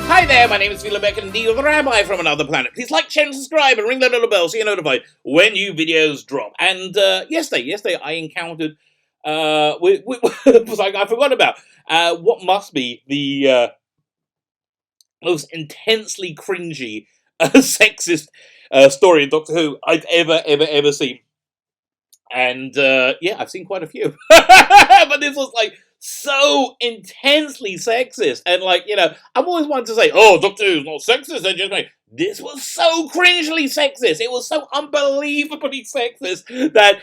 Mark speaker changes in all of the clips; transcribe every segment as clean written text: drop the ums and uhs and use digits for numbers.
Speaker 1: Hi there, my name is Philo Beck and indeed you're the Rabbi from another planet. Please like, share and subscribe and ring that little bell so you're notified when new videos drop. And yesterday I encountered, was like I forgot about, what must be the most intensely cringy sexist story in Doctor Who I've ever seen. And I've seen quite a few. But this was like so intensely sexist. And I'm always wanting to say, oh, Doctor Who's not sexist. They're just like, this was so cringely sexist. It was so unbelievably sexist that,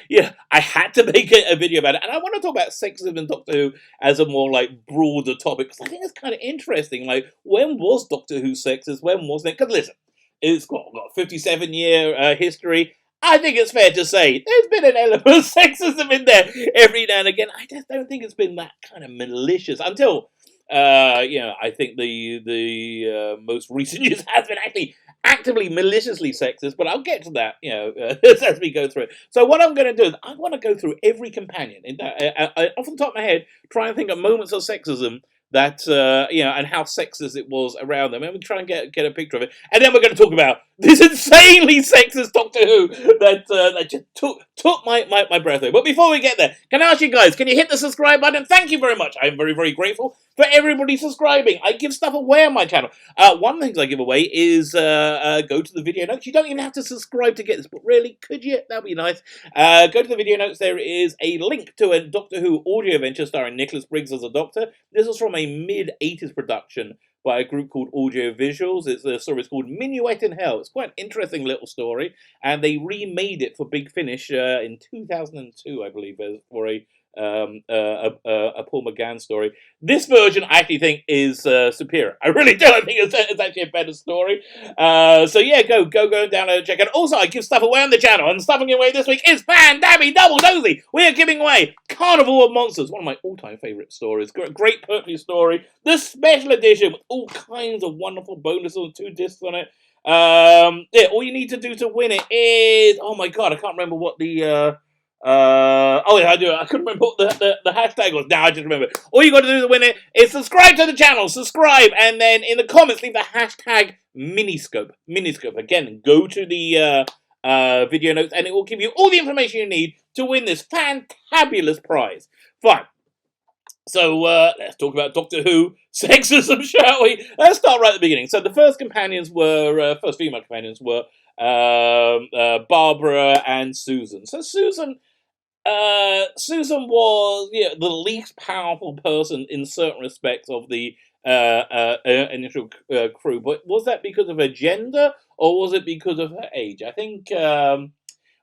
Speaker 1: I had to make a video about it. And I want to talk about sexism in Doctor Who as a more broader topic. Because I think it's kind of interesting. When was Doctor Who sexist? When wasn't it? Because listen, it's got a 57-year history. I think it's fair to say there's been an element of sexism in there every now and again. I just don't think it's been that kind of malicious until, I think the most recent years has been actually actively maliciously sexist. But I'll get to that, as we go through it. So what I'm going to do is I want to go through every companion. I off the top of my head, try and think of moments of sexism that, and how sexist it was around them. And we'll try and get a picture of it. And then we're going to talk about this insanely sexist Doctor Who that just took my breath away. But before we get there, can I ask you guys, can you hit the subscribe button? Thank you very much. I'm very, very grateful for everybody subscribing. I give stuff away on my channel. One of the things I give away is go to the video notes. You don't even have to subscribe to get this, but really, could you? That'd be nice. Go to the video notes. There is a link to a Doctor Who audio adventure starring Nicholas Briggs as a Doctor. This was from a mid-80s production by a group called Audio Visuals. The story is called Minuet in Hell. It's quite an interesting little story, and they remade it for Big Finish in 2002, I believe, for a Paul McGann story. This version I actually think is superior. I really do. I think it's actually a better story. Go down and check it. Also, I give stuff away on the channel, and the stuff I'm giving away this week is Fan-Dabby Double Dozy. We are giving away Carnival of Monsters, one of my all-time favourite stories. Great Pertwee story. The special edition with all kinds of wonderful bonuses and 2 discs on it. All you need to do to win it is, oh my god, I can't remember what the I do. I couldn't remember what the hashtag was. Now I just remember. All you got to do to win it is subscribe to the channel, subscribe, and then in the comments leave the hashtag Miniscope. Miniscope. Again, go to the video notes, and it will give you all the information you need to win this fantabulous prize. Fine. So let's talk about Doctor Who sexism, shall we? Let's start right at the beginning. So the first female companions were Barbara and Susan. So Susan was the least powerful person in certain respects of the initial crew. But was that because of her gender or was it because of her age? I think.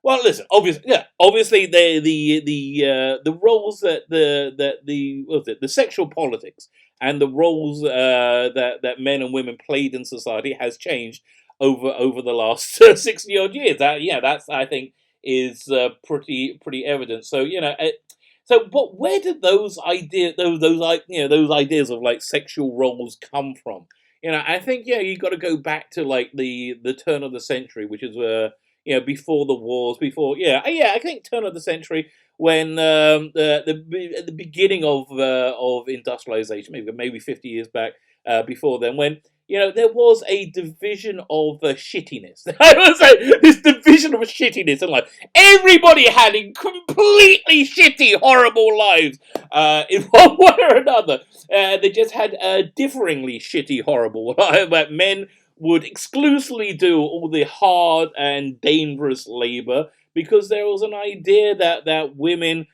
Speaker 1: Well, listen. Obviously, the roles that the sexual politics and the roles that men and women played in society has changed over the last 60 odd years. That's I think is pretty evident. So but where did those ideas of sexual roles come from? I think you got to go back to the turn of the century, which is before the wars, I think turn of the century when at the beginning of industrialization, maybe 50 years back before then, when there was a division of shittiness. I would say this division of shittiness in life. Everybody had completely shitty, horrible lives in one way or another. They just had differingly shitty, horrible lives. But men would exclusively do all the hard and dangerous labor because there was an idea that women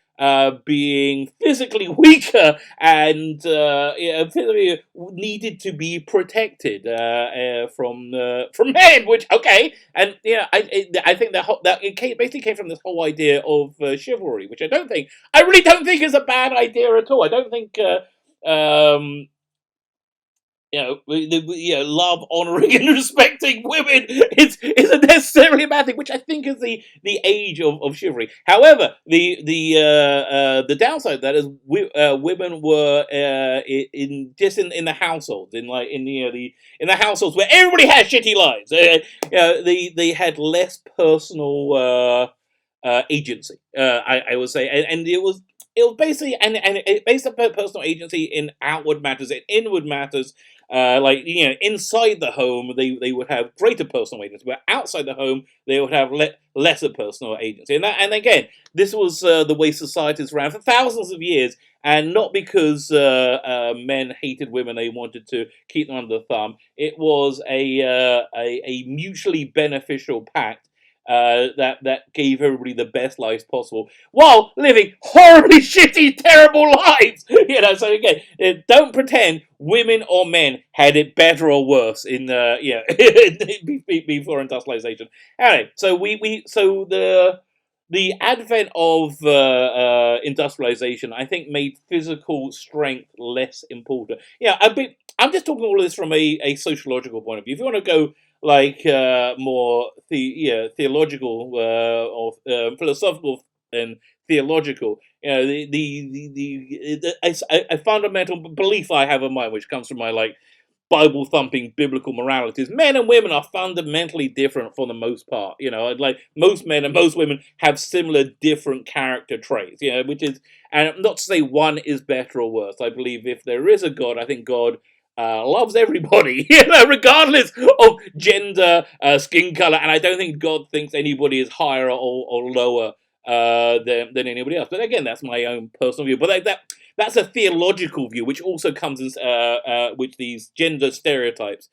Speaker 1: being physically weaker and physically needed to be protected from men. Which and I think that it basically came from this whole idea of chivalry, which I really don't think is a bad idea at all. I don't think. Love, honouring, and respecting women isn't necessarily a bad thing, which I think is the age of chivalry. However, the downside of that is women were in the households, in the households where everybody has shitty lives. They had less personal agency. I would say, and it was. it was basically and it based on personal agency in outward matters, in inward matters. Like inside the home, they would have greater personal agency, but outside the home, they would have lesser personal agency. And again, this was the way societies ran for thousands of years, and not because men hated women; they wanted to keep them under the thumb. It was a mutually beneficial pact that gave everybody the best lives possible while living horribly shitty, terrible lives. So again, don't pretend women or men had it better or worse in before industrialization. Anyway, so the advent of industrialization, I think, made physical strength less important. I'm just talking all of this from a sociological point of view. If you want to go like more theological or philosophical and theological, a fundamental belief I have of mine, which comes from my like Bible thumping biblical moralities. Men and women are fundamentally different for the most part. Like most men and most women have similar different character traits. Which is, and not to say one is better or worse. I believe if there is a God, I think God loves everybody, regardless of gender, skin color, and I don't think God thinks anybody is higher or lower than anybody else. But again, that's my own personal view. But that's a theological view, which also comes as which these gender stereotypes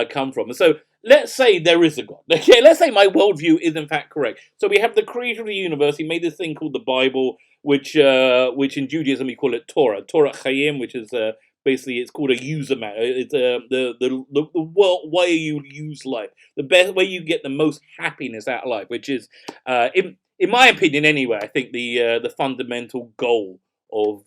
Speaker 1: come from. And so let's say there is a God. Okay, let's say my worldview is in fact correct. So we have the creator of the universe. He made this thing called the Bible, which in Judaism we call it Torah Chaim, which is basically it's called a user manual. It's the way you use life, the best way you get the most happiness out of life, which is in my opinion anyway. I think the fundamental goal of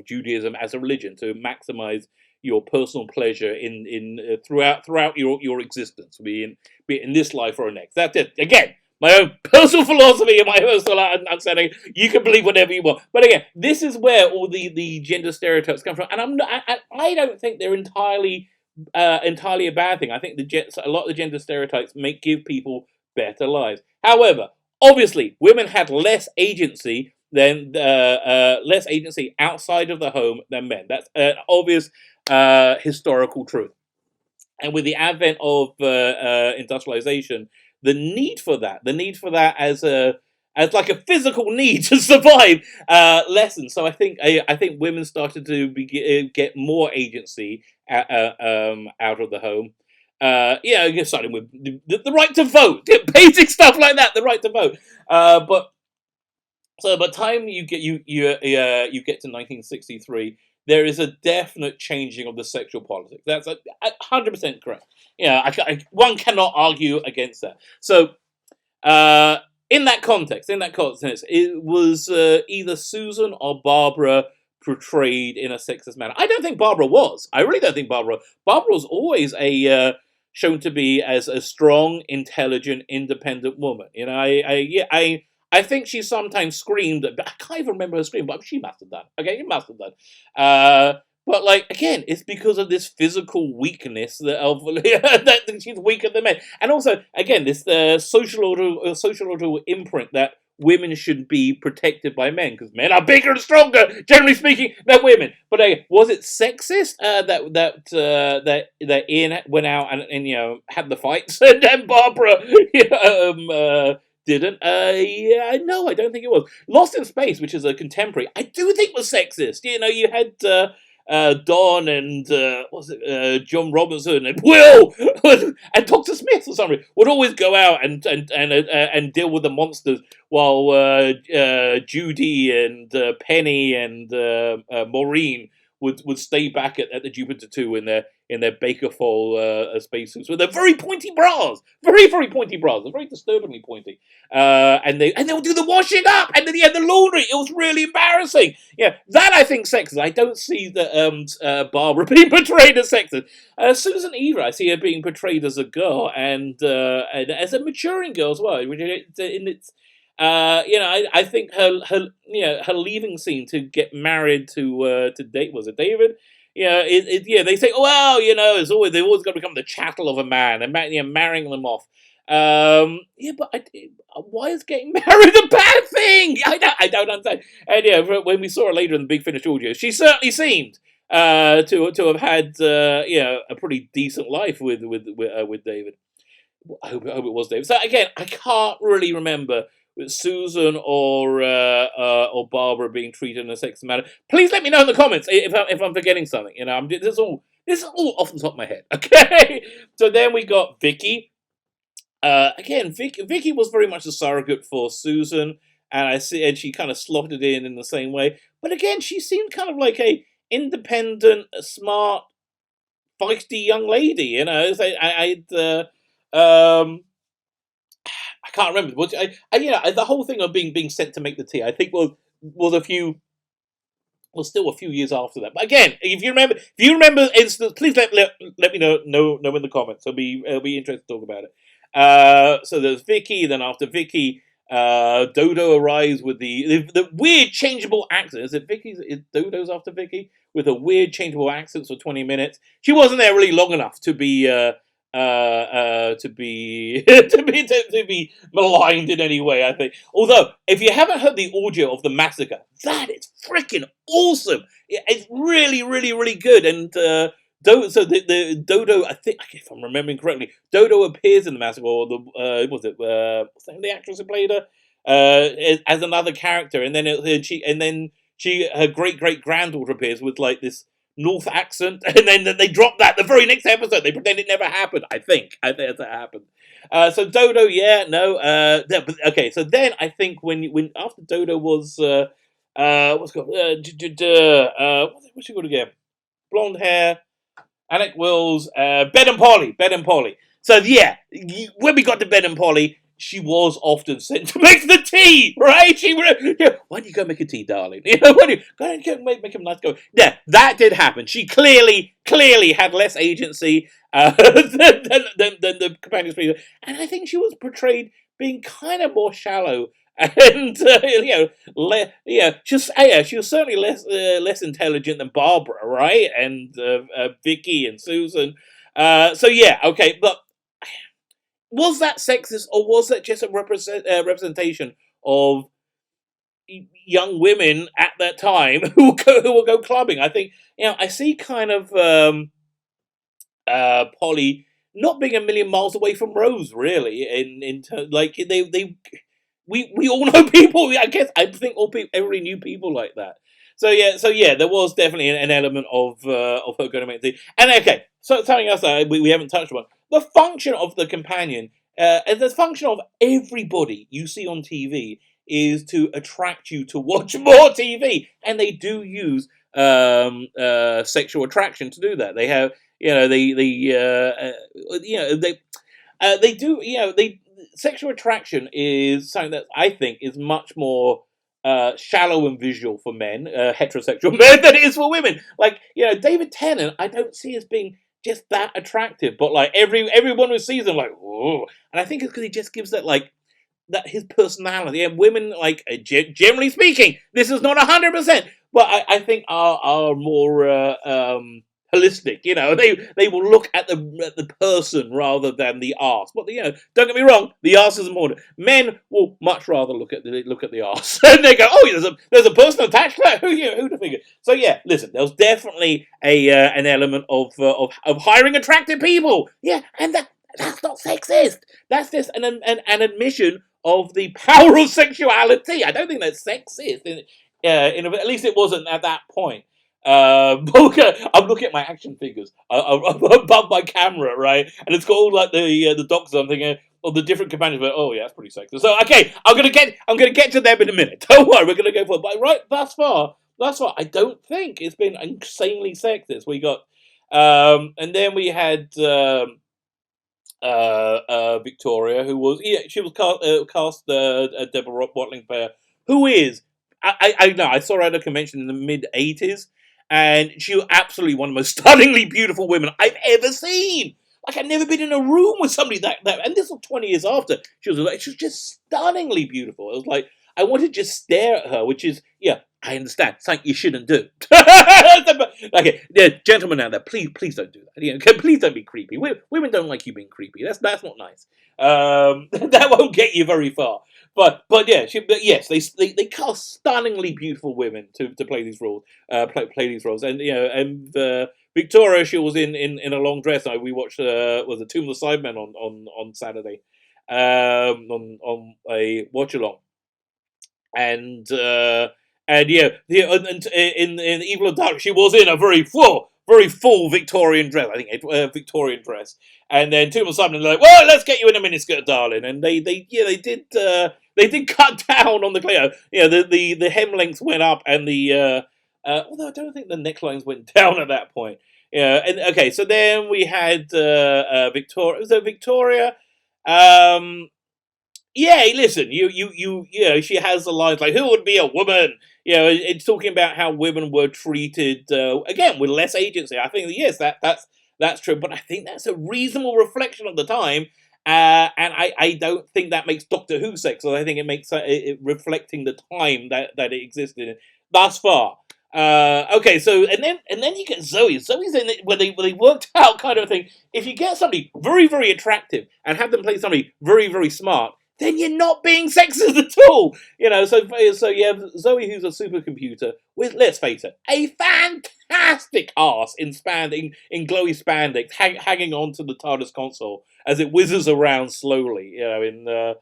Speaker 1: Judaism as a religion, to maximize your personal pleasure in throughout your existence, be it in this life or next. That's it. Again, my own personal philosophy and my personal understanding. You can believe whatever you want, but again, this is where all the gender stereotypes come from, and I don't think they're entirely a bad thing. I think a lot of the gender stereotypes give people better lives. However, obviously, women had less agency outside of the home than men. That's an obvious historical truth. And with the advent of industrialization, the need for that as like a physical need to survive, lessened. So I think women started to get more agency out of the home. Starting with the right to vote, basic stuff like that, the right to vote. So by the time you get to 1963, there is a definite changing of the sexual politics. That's 100% correct. One cannot argue against that. So in that context, it was either Susan or Barbara portrayed in a sexist manner. I don't think Barbara was. I really don't think Barbara. Barbara was always shown to be as a strong, intelligent, independent woman. I think she sometimes screamed. I can't even remember her scream, but she must have done. Okay, she must have done. But like again, it's because of this physical weakness that she's weaker than men, and also again this social imprint that women should be protected by men because men are bigger and stronger, generally speaking, than women. But was it sexist that Ian went out and had the fights and then Barbara didn't? No, I don't think it was. Lost in Space, which is a contemporary, I do think was sexist. You had Don and John Robinson and Will and Dr. Smith for some reason would always go out and deal with the monsters while Judy and Penny and Maureen would stay back at the Jupiter 2 in their Bakerfall spacesuits with their very pointy bras, very pointy bras, very disturbingly pointy, and they would do the washing up and then the laundry. It was really embarrassing. That I think sexist. I don't see that Barbara being portrayed as sexist. Susan Eva, I see her being portrayed as a girl and as a maturing girl as well. I think her leaving scene to get married to date, was it David? They say, oh, well, they've always got to become the chattel of a man and marrying them off. Yeah, but why is getting married a bad thing? I don't understand. And yeah, when we saw her later in the Big Finish audio, she certainly seemed to have had a pretty decent life with David. I hope it was David. So again, I can't really remember with Susan or Barbara being treated in a sexist manner. Please let me know in the comments if I'm forgetting something. You know, this is all off the top of my head. Okay. So then we got Vicky. Again, Vicky was very much a surrogate for Susan, and she kind of slotted in the same way. But again, she seemed kind of like a independent, smart, feisty young lady. You know, so um, I can't remember. The whole thing of being sent to make the tea, I think was still a few years after that. But again, if you remember instance, please let me know in the comments. It'll be interesting to talk about it. So there's Vicky. Then after Vicky, Dodo arrives with the weird changeable accent. Is Dodo's after Vicky with a weird changeable accent for 20 minutes? She wasn't there really long enough to be to be to be maligned in any way, I think. Although, if you haven't heard the audio of the massacre, that is freaking awesome. It's really, really, really good. And the Dodo, I think, if I'm remembering correctly, Dodo appears in the massacre, or what's the the actress who played her, as another character, and then her great granddaughter appears with like this North accent, and then they drop that the very next episode. They pretend it never happened. I think that's what happened. So Dodo, yeah, no, but okay. So then I think when after Dodo was what's it called what's she called again? Blonde hair, Alec Wills, Ben and Polly. So yeah, when we got to Ben and Polly, she was often sent to make the tea, right? Why don't you go make a tea, darling? You know, go and make him nice. Go. Yeah, that did happen. She clearly had less agency than the companions, and I think she was portrayed being kind of more shallow. And she was certainly less intelligent than Barbara, right? And Vicky and Susan. So yeah, okay, but was that sexist, or was that just a representation of young women at that time who will go clubbing? I think I see kind of Polly not being a million miles away from Rose, really. In like we all know people. I guess I think everybody knew people like that. So yeah, there was definitely an element of her going to make the. And okay, so something else that we haven't touched on: the function of the companion, and the function of everybody you see on TV is to attract you to watch more TV, and they do use sexual attraction to do that. They have, they do, sexual attraction is something that I think is much more shallow and visual for men, heterosexual men, than it is for women. Like, David Tennant, I don't see as being just that attractive, but like everyone who sees him, like, whoa. And I think it's because he just gives that, like, that his personality. And women, like, generally speaking, this is not 100%, but I think are more holistic. They will look at the person rather than the arse. But don't get me wrong, the arse is important. Men will much rather look at the arse and they go, oh, there's a person attached to that. Who'd have figured? So yeah, listen, there was definitely an element of hiring attractive people. Yeah, and that's not sexist. That's just an admission of the power of sexuality. I don't think that's sexist. At least it wasn't at that point. I'm looking at my action figures above my camera, right? And it's got all like the doctors. I'm thinking of the different companions. But oh yeah, that's pretty sexist. So okay, I'm gonna get to them in a minute. Don't worry, we're gonna go for it. But right, thus far, I don't think it's been insanely sexist. We got, and then we had. Victoria, who was she was cast Deborah Watling Fair, who is I know I saw her at a convention in the mid-80s, and she was absolutely one of the most stunningly beautiful women I've ever seen. Like, I'd never been in a room with somebody that and this was 20 years after. She was just stunningly beautiful. It was like, I want to just stare at her, which is, yeah, I understand, something you shouldn't do. Okay, yeah, gentlemen out there, please don't do that. Please don't be creepy. Women don't like you being creepy. That's not nice. That won't get you very far. But yeah, but yes, they cast stunningly beautiful women to play these roles, play these roles, and Victoria, she was in a long dress. We watched was the Tomb of the Cybermen on Saturday, on a watch along, and yeah, and in Evil of Dark, she was in a very full Victorian dress. I think a Victorian dress. And then Tomb of the Cybermen, like, well, let's get you in a miniskirt, darling. And they did cut down on the clear. The hem lengths went up, and although I don't think the necklines went down at that point. Yeah, and okay, so then we had Victoria. Was it Victoria? Yeah, listen, you know, she has the lines like, "Who would be a woman?" It's talking about how women were treated again with less agency. I think yes, that's true, but I think that's a reasonable reflection of the time. And I don't think that makes Doctor Who sexist. I think it makes it reflecting the time that it existed in thus far. Okay, so and then you get Zoe. Zoe's in it where they worked out kind of thing. If you get somebody very very attractive and have them play somebody very very smart, then you're not being sexist at all. So you have Zoe, who's a supercomputer with, let's face it, a fantastic arse in glowy spandex, hanging onto the TARDIS console as it whizzes around slowly. In the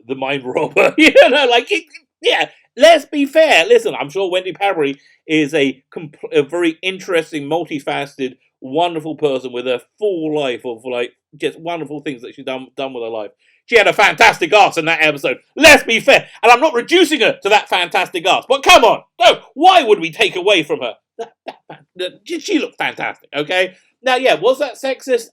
Speaker 1: mind robber. Yeah. Let's be fair. Listen, I'm sure Wendy Pabry is a very interesting, multifaceted, wonderful person with a full life of just wonderful things that she's done with her life. She had a fantastic arse in that episode. Let's be fair, and I'm not reducing her to that fantastic arse. But come on, no, why would we take away from her? She looked fantastic. Okay, now yeah, was that sexist?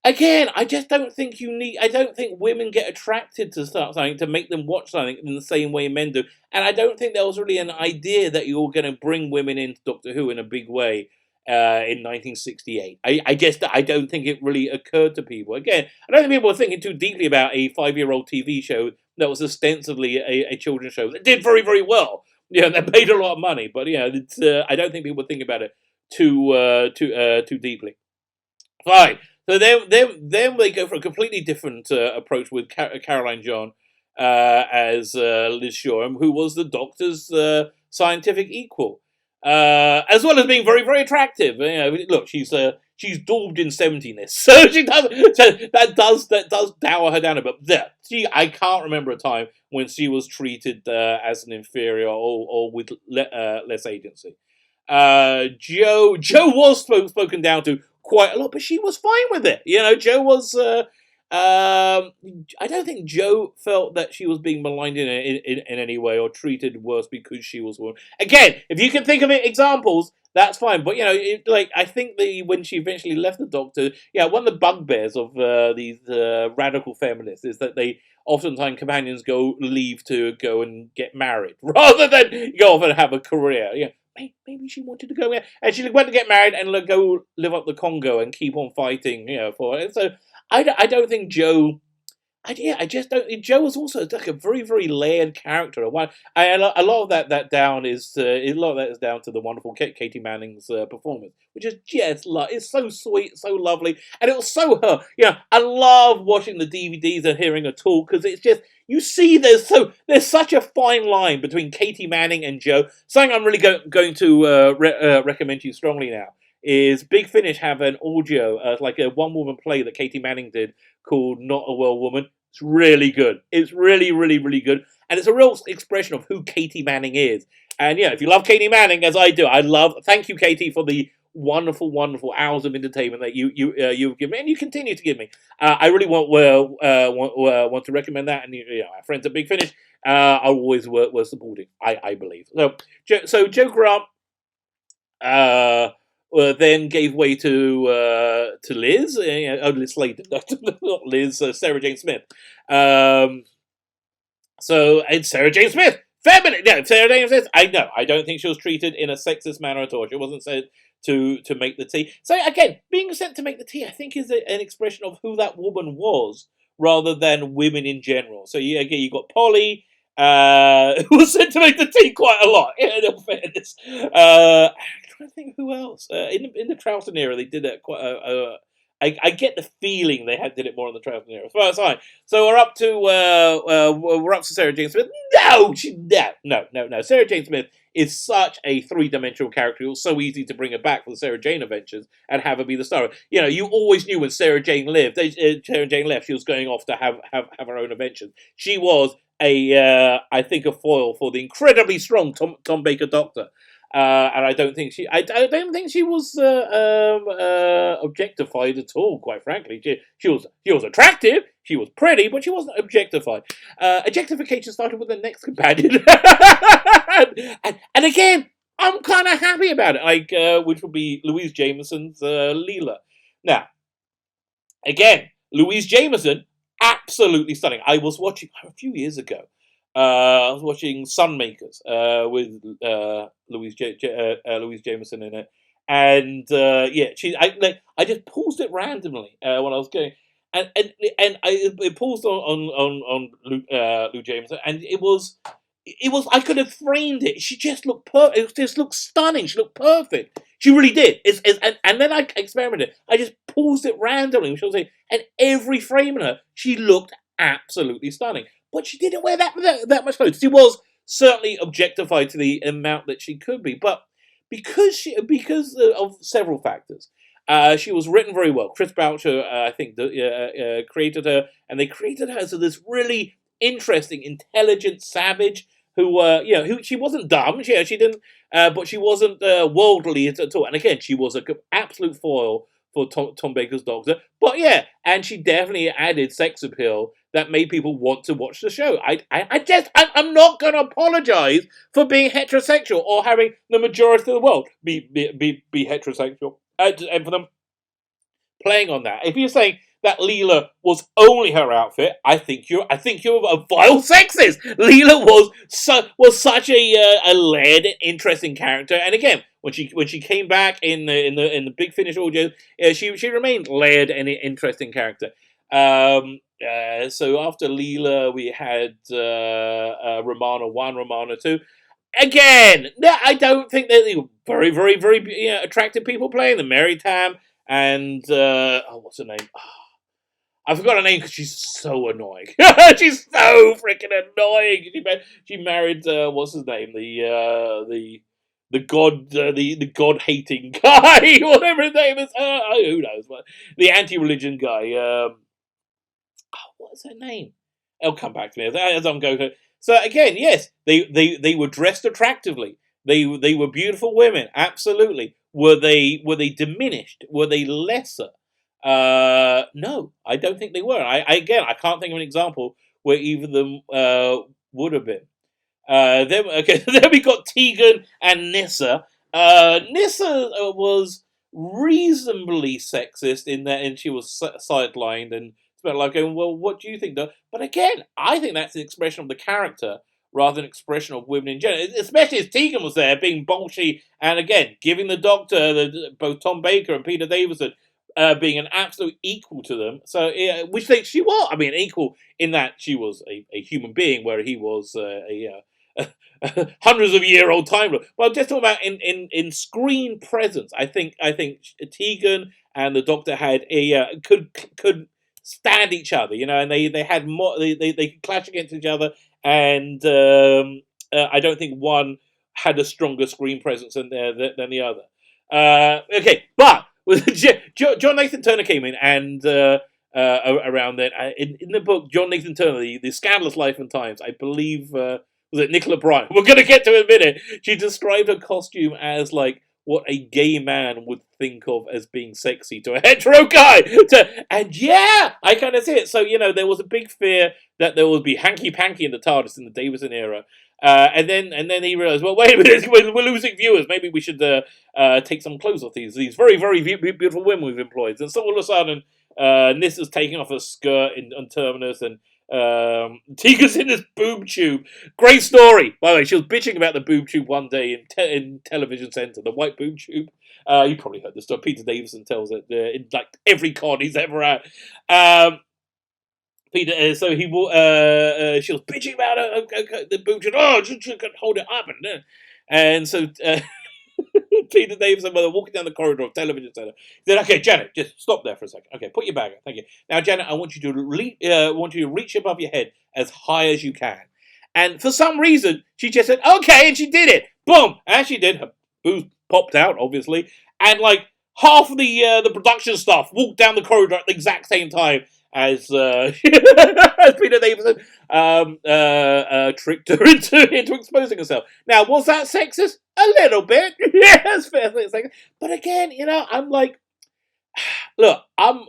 Speaker 1: Again, I just don't think I don't think women get attracted to something to make them watch something in the same way men do. And I don't think there was really an idea that you were going to bring women into Doctor Who in a big way in 1968. I don't think it really occurred to people. Again, I don't think people were thinking too deeply about a 5-year-old TV show that was ostensibly a children's show that did very, very well. That made a lot of money. But I don't think people were thinking about it too deeply. Fine. So then they go for a completely different approach with Caroline John as Liz Shoreham, who was the Doctor's scientific equal, as well as being very very attractive. Look, she's daubed in 70ness, so she does. So that does dower her down a bit. I can't remember a time when she was treated as an inferior or with less agency. Jo was spoken down to quite a lot, but she was fine with it. Jo was. I don't think Jo felt that she was being maligned in any way or treated worse because she was a woman. Again, if you can think of examples, that's fine. But I think when she eventually left the Doctor, one of the bugbears of these radical feminists is that they oftentimes companions leave to go and get married rather than go off and have a career. Maybe she wanted to go, and she went to get married and go live up the Congo and keep on fighting, for it. So I don't think Jo. I just don't. Jo was also like a very, very layered character. A lot of that down is down to the wonderful Katie Manning's performance, which is just it's so sweet, so lovely, and it was so her. I love watching the DVDs and hearing her talk because it's just you see there's such a fine line between Katie Manning and Jo. Something I'm really going to recommend to you strongly now is Big Finish have an audio, like a one-woman play that Katie Manning did called Not a Well Woman. It's really good. It's really, really, really good. And it's a real expression of who Katie Manning is. And if you love Katie Manning, as I do, thank you, Katie, for the wonderful, wonderful hours of entertainment that you've given me, and you continue to give me. I really want to recommend that, and our friends at Big Finish are always worth supporting, I believe. So Jo Grant then gave way to Liz, Liz Sladen, not Liz, Sarah Jane Smith. So it's Sarah Jane Smith, feminine. No, Sarah Jane Smith. I don't think she was treated in a sexist manner at all. She wasn't said to make the tea. So again, being sent to make the tea, I think is an expression of who that woman was, rather than women in general. So again, you got Polly, who was said to make the team quite a lot. In all fairness, I'm trying to think who else in the Troughton era they did that quite. I get the feeling they did it more in the Troughton era. Fine. So we're up to Sarah Jane Smith. No. Sarah Jane Smith is such a three-dimensional character. It was so easy to bring her back for the Sarah Jane Adventures and have her be the star. You know, you always knew when Sarah Jane left, she was going off to have her own adventures. She was I think a foil for the incredibly strong Tom Baker Doctor. And I don't think she was objectified at all. Quite frankly, she was attractive, she was pretty, but she wasn't objectified. Objectification started with the next companion, and again, I'm kind of happy about it. Which would be Louise Jameson's Leela. Now, again, Louise Jameson, absolutely stunning. I was watching a few years ago. I was watching Sunmakers with Louise Jameson in it, and I just paused it randomly when I was going, and it paused on Lou Jameson, and it was I could have framed it. She just looked it just looked stunning. She looked perfect. She really did. And then I experimented. I just paused it randomly, and every frame in her, she looked absolutely stunning. But she didn't wear that much clothes. She was certainly objectified to the amount that she could be, but because of several factors, she was written very well. Chris Boucher, I think, created her, and they created her as this really interesting, intelligent savage who she wasn't dumb. She didn't, but she wasn't worldly at all. And again, she was an absolute foil for Tom Baker's Doctor. But yeah, and she definitely added sex appeal that made people want to watch the show. I'm not going to apologize for being heterosexual or having the majority of the world be heterosexual, and for them playing on that. If you're saying that Leela was only her outfit, I think you're a vile sexist. Leela was such a layered, interesting character, and again, when she came back in the Big Finish audio, she remained layered and interesting character. So after Leela, we had Romana 1, Romana 2. Again, I don't think they were very, very, very attractive people playing them. Mary Tam and what's her name? I forgot her name because she's so annoying. She's so freaking annoying. She married what's his name? The god hating guy, whatever his name is. Who knows? The anti-religion guy. What's her name? It'll come back to me as I'm going. So again, yes, they were dressed attractively. They were beautiful women. Absolutely. Were they diminished? Were they lesser? No, I don't think they were. I can't think of an example where either of them would have been. Then we got Tegan and Nyssa. Nyssa was reasonably sexist in that, and she was sidelined and it's like going, well, what do you think, though? But again, I think that's an expression of the character rather than an expression of women in general. Especially as Tegan was there, being bolshy, and again, giving the Doctor, both Tom Baker and Peter Davison, being an absolute equal to them. So, which she was. I mean, equal in that she was a human being, where he was hundreds of year old time. But I'm just talking about in screen presence. I think Tegan and the Doctor had could stand each other, and they had more. They could clash against each other, and I don't think one had a stronger screen presence than the other. Okay, but John Nathan Turner came in and around then in the book John Nathan Turner, the Scandalous Life and Times, I believe was it Nicola Bryant? We're going to get to it in a minute. She described her costume as like what a gay man would think of as being sexy to a hetero guy. And yeah, I kind of see it. So, there was a big fear that there would be hanky-panky in the TARDIS in the Davison era. And then he realized, well, wait a minute, we're losing viewers. Maybe we should take some clothes off these very, very beautiful women we've employed. And so all of a sudden, Nissa's taking off her skirt on Terminus, and Tegan's in this boob tube. Great story, by the way. She was bitching about the boob tube one day in Television Centre, the white boob tube. You probably heard this story. Peter Davison tells it in like every con he's ever at. Peter, so she was bitching about the boob. She could hold it up, and so Peter Davison, when they're walking down the corridor of television center, he said, "Okay, Janet, just stop there for a second. Okay, put your bag on. Thank you. Now, Janet, I want you to reach above your head as high as you can." And for some reason, she just said, "Okay," and she did it. Boom, as she did, her boobs popped out, obviously, and like half of the production staff walked down the corridor at the exact same time as as Peter Davison tricked her into exposing herself. Now, was that sexist? A little bit, yes, fairly sexist. But again, I'm like, look, I'm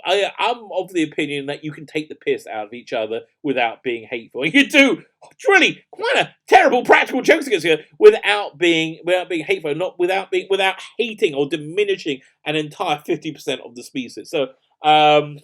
Speaker 1: of the opinion that you can take the piss out of each other without being hateful. You do really quite a terrible practical jokes against you without being hateful, not without hating or diminishing an entire 50% of the species. So, I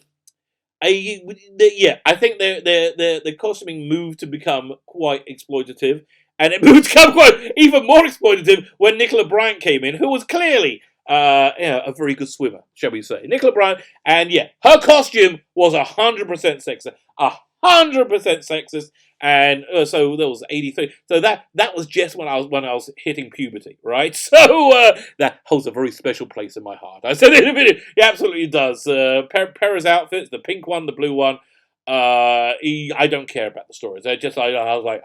Speaker 1: think the costuming moved to become quite exploitative, and it moved to become quite even more exploitative when Nicola Bryant came in, who was clearly a very good swimmer, shall we say. Nicola Bryant, and her costume was 100% sexist, 100% sexist, and so that was 83. So that was just when I was hitting puberty, right? So that holds a very special place in my heart. I said it in a video. It absolutely does. Pera's outfits, the pink one, the blue one. I don't care about the stories. I was like,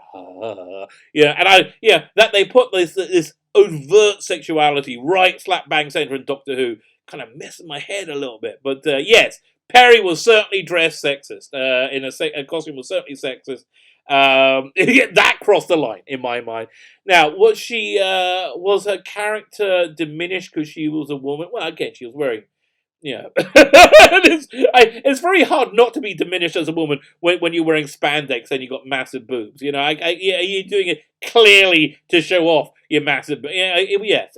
Speaker 1: that they put this overt sexuality right slap bang center in Doctor Who kind of messed my head a little bit. But yes, Perry was certainly dressed sexist. In a costume was certainly sexist. That crossed the line in my mind. Now, was her character diminished because she was a woman? Well, again, she was wearing. It's very hard not to be diminished as a woman when you're wearing spandex and you've got massive boobs. You're doing it clearly to show off your massive. Yes.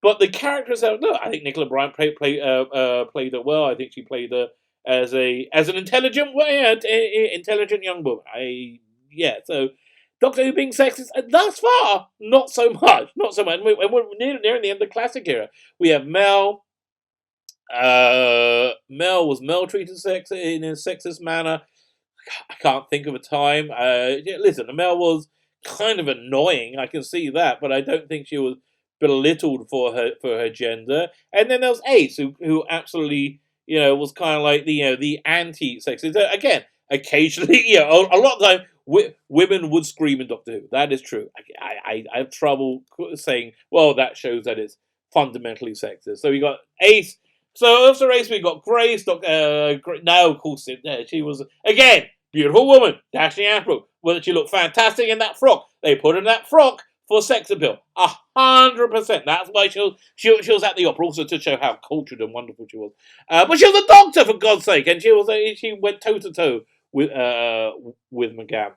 Speaker 1: But the character herself, no, I think Nicola Bryant played her well. I think she played her as an intelligent, intelligent young woman. So Doctor Who being sexist, thus far, not so much. Not so much. And we're nearing the end of the classic era. We have Mel. Was Mel treated in a sexist manner? I can't think of a time. Listen, Mel was kind of annoying. I can see that, but I don't think she was belittled for her gender. And then there was Ace, who absolutely was kind of like the anti-sexist. Again, occasionally, a lot of the time, women would scream in Doctor Who. That is true. I have trouble saying, well, that shows that it's fundamentally sexist. So we got Ace. So after Ace, we got Grace. Now, of course, she was again beautiful woman, Dashing Ashbrook. Well, she looked fantastic in that frock. They put her in that frock for sex appeal, 100%. That's why she was at the opera, also to show how cultured and wonderful she was. But she was a doctor, for God's sake, and she went toe to toe with McGann.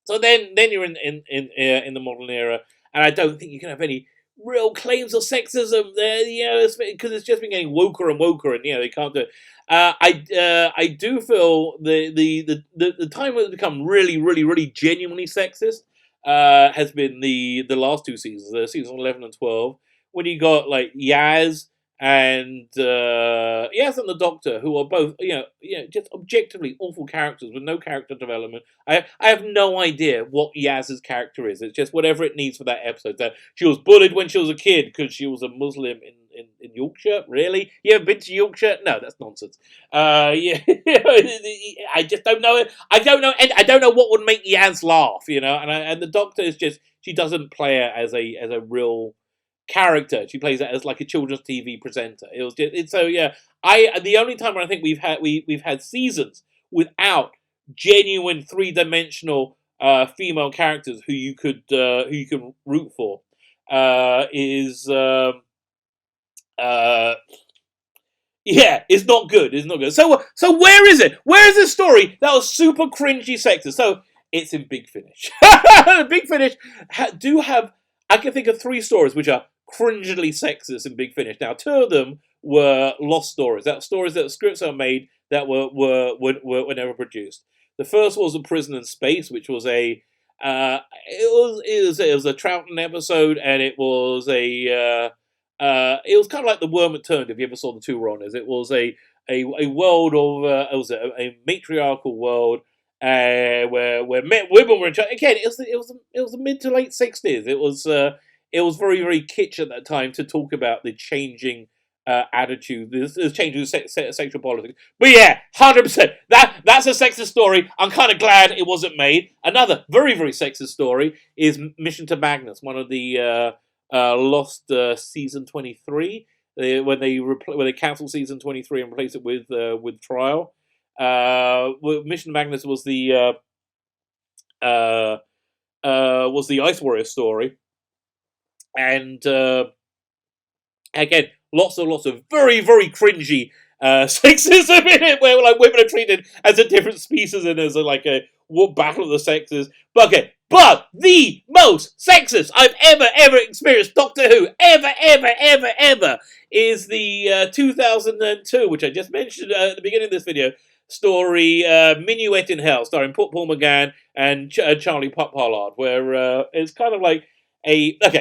Speaker 1: So then you're in the modern era, and I don't think you can have any real claims of sexism there, because it's just been getting woker and woker, and they can't do it. I do feel the time when it's become really, really, really genuinely sexist has been the last two seasons, season 11 and 12, when you got like Yaz and the Doctor, who are both just objectively awful characters with no character development. I have no idea what Yaz's character is. It's just whatever it needs for that episode. That she was bullied when she was a kid because she was a Muslim in Yorkshire. Really? You ever been to Yorkshire? No, that's nonsense. I just don't know it. I don't know, and I don't know what would make Yaz laugh. And the Doctor is just, she doesn't play it as a real character. She plays it as like a children's TV presenter. It was just the only time where I think we've had seasons without genuine three-dimensional female characters who you could root for is it's not good. It's not good. So where is it? Where is this story that was super cringy sexist? So it's in Big Finish. Big Finish do have. I can think of 3 stories which are cringily sexist in Big Finish. Now, 2 of them were lost stories. That stories that scripts are made that were never produced. The first was A Prison in Space, which was it was a Troughton episode, and it was a it was kind of like The Worm That Turned. If you ever saw the two Ronas, it was a world of it was a matriarchal world where women were in charge. Again, it was the mid to late 60s. It was very very kitsch at that time to talk about the changing attitude, this changing sexual politics. But yeah, 100%. That's a sexist story. I'm kind of glad it wasn't made. Another very very sexist story is Mission to Magnus, one of the lost season 23 when they cancelled season 23 and replaced it with Trial. Mission Magnus uh, was the Ice Warrior story, and again, lots of very very cringy sexism in it, where like women are treated as a different species and as a battle of the sexes. But the most sexist I've ever experienced Doctor Who ever is the 2002, which I just mentioned at the beginning of this video, story Minuet in Hell, starring Paul McGann and Charlie Pollard, where it's kind of like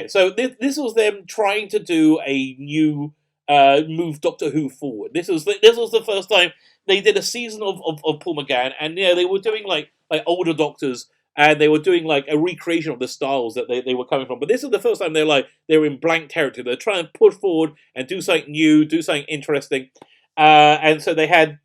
Speaker 1: so this was them trying to do a new move Doctor Who forward. This was the first time they did a season of Paul McGann, and they were doing like older Doctors, and they were doing like a recreation of the styles that they were coming from. But this is the first time they were in blank territory. They're trying to push forward and do something new, do something interesting, and so they had.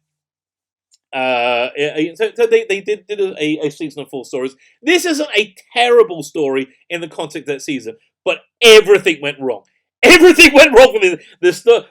Speaker 1: So they did a season of 4 stories. This isn't a terrible story in the context of that season, but everything went wrong. Everything went wrong with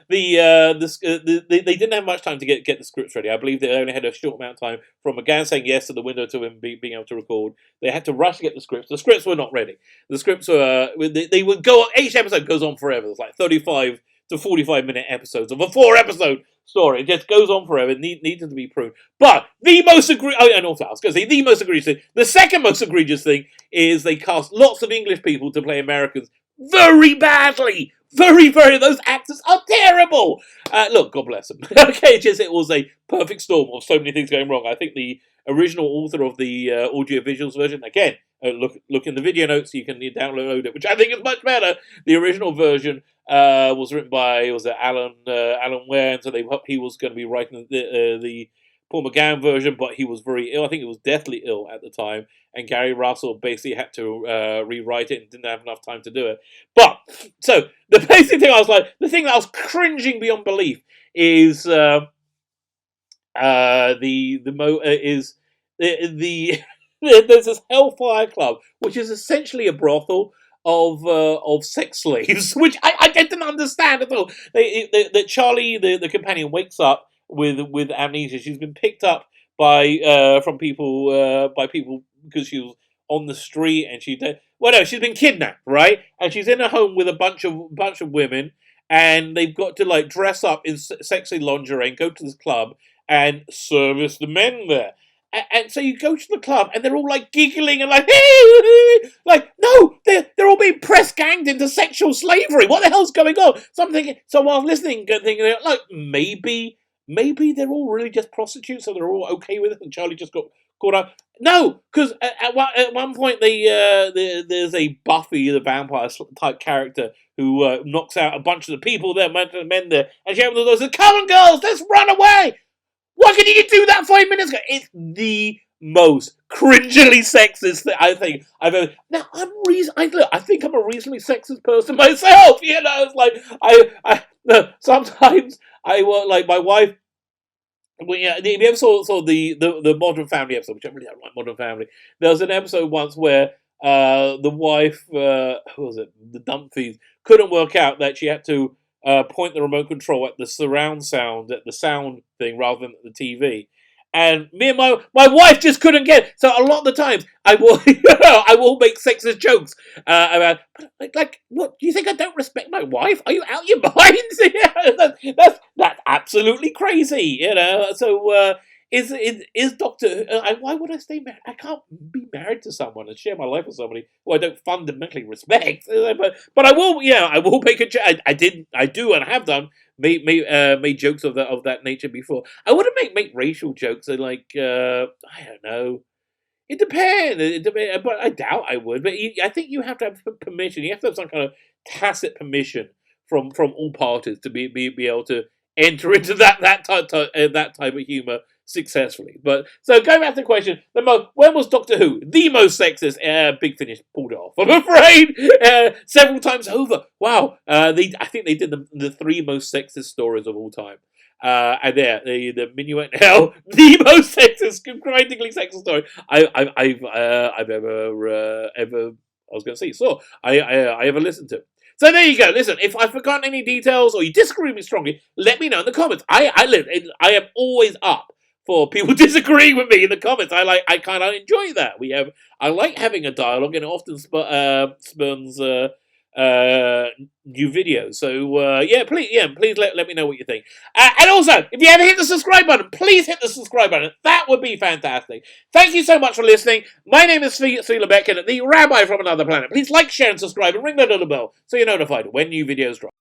Speaker 1: they didn't have much time to get the scripts ready. I believe they only had a short amount of time from McGann saying yes to the window to him being able to record. They had to rush to get the scripts. The scripts were not ready. The scripts were they would go on. Each episode goes on forever. It's like 35 to 45-minute episodes of a 4-episode story. It just goes on forever. It needed to be pruned. But the most and also I was going to say the most egregious thing. The second most egregious thing is they cast lots of English people to play Americans very badly. Very, very. Those actors are terrible. Look, God bless them. Okay, it was a perfect storm of so many things going wrong. I think the original author of the audio visuals version, again, look in the video notes. You can download it, which I think is much better. The original version was written by Alan Ware, and so he was going to be writing the Paul McGann version, but he was very ill. I think he was deathly ill at the time, and Gary Russell basically had to rewrite it and didn't have enough time to do it. But so the basic thing the thing that I was cringing beyond belief is there's this Hellfire Club, which is essentially a brothel of sex slaves, which I didn't understand at all. That Charlie, the companion, wakes up with amnesia. She's been picked up by people because she was on the street, and she's been kidnapped, right? And she's in a home with a bunch of women, and they've got to like dress up in sexy lingerie and go to this club and service the men there. And so you go to the club, and they're all like giggling and like, like, no, they're all being press ganged into sexual slavery. What the hell's going on? So while listening, thinking like maybe they're all really just prostitutes, so they're all okay with it, and Charlie just got caught up. No, because at one point there's a Buffy the Vampire type character who knocks out a bunch of the people there, men there, and she says, "Come on, girls, let's run away." Why couldn't you do that 5 minutes ago? It's the most cringily sexist thing I think I've ever. Now I think I'm a reasonably sexist person myself. It's like sometimes I want like my wife. Well, yeah, if you ever saw the Modern Family episode, which I really don't like Modern Family, there was an episode once where the wife, who was it, the Dumfries, couldn't work out that she had to point the remote control at the surround sound, at the sound thing, rather than at the TV. And me and my wife just couldn't get it. So a lot of the times I will I will make sexist jokes about like what, do you think I don't respect my wife? Are you out of your mind? That's absolutely crazy, So is Doctor why would I stay married? I can't be married to someone and share my life with somebody who I don't fundamentally respect. But I will, I will make a joke. I do, and I have done. Made jokes of that nature before. I wouldn't make racial jokes. Like I don't know. It depends. But I doubt I would. But I think you have to have permission. You have to have some kind of tacit permission from all parties to be able to enter into that type of humor successfully. But so going back to the question, when was Doctor Who the most sexist? Big Finish pulled it off, I'm afraid, several times over. Wow, I think they did the 3 most sexist stories of all time. And there, the Minuet in Hell, the most sexist, grindingly sexist story I've ever I was going to say saw. I ever listened to. So there you go. Listen, if I've forgotten any details or you disagree with me strongly, let me know in the comments. I am always up for people disagreeing with me in the comments. I kind of enjoy that. I like having a dialogue, and it often spurns new videos. So please let me know what you think. And also, if you haven't hit the subscribe button, please hit the subscribe button. That would be fantastic. Thank you so much for listening. My name is Phila Beckett, the Rabbi from Another Planet. Please like, share, and subscribe, and ring that little bell so you're notified when new videos drop.